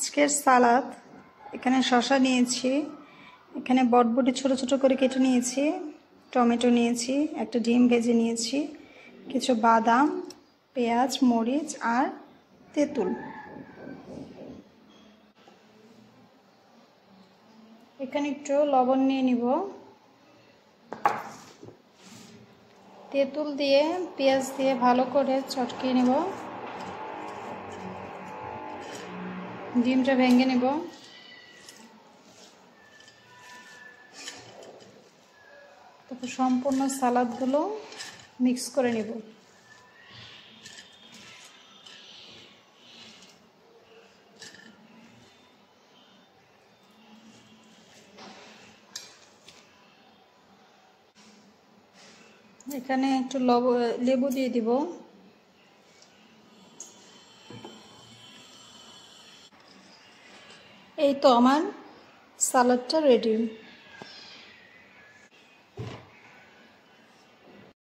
আজকের সালাদ এখানে শসা নিয়েছি, এখানে বটবটি ছোট ছোট করে কেটে নিয়েছি, টমেটো নিয়েছি, একটা ডিম ভেজে নিয়েছি, কিছু বাদাম, পেঁয়াজ, মরিচ আর তেঁতুল। এখানে একটু লবণ নিয়ে নিব, তেঁতুল দিয়ে পেঁয়াজ দিয়ে ভালো করে চটকিয়ে নেব, ডিমটা ভেঙে নেব, তারপর সম্পূর্ণ সালাদগুলো মিক্স করে নেব। এখানে একটু লেবু দিয়ে দিব। এই তো আমার সালাদটা রেডি।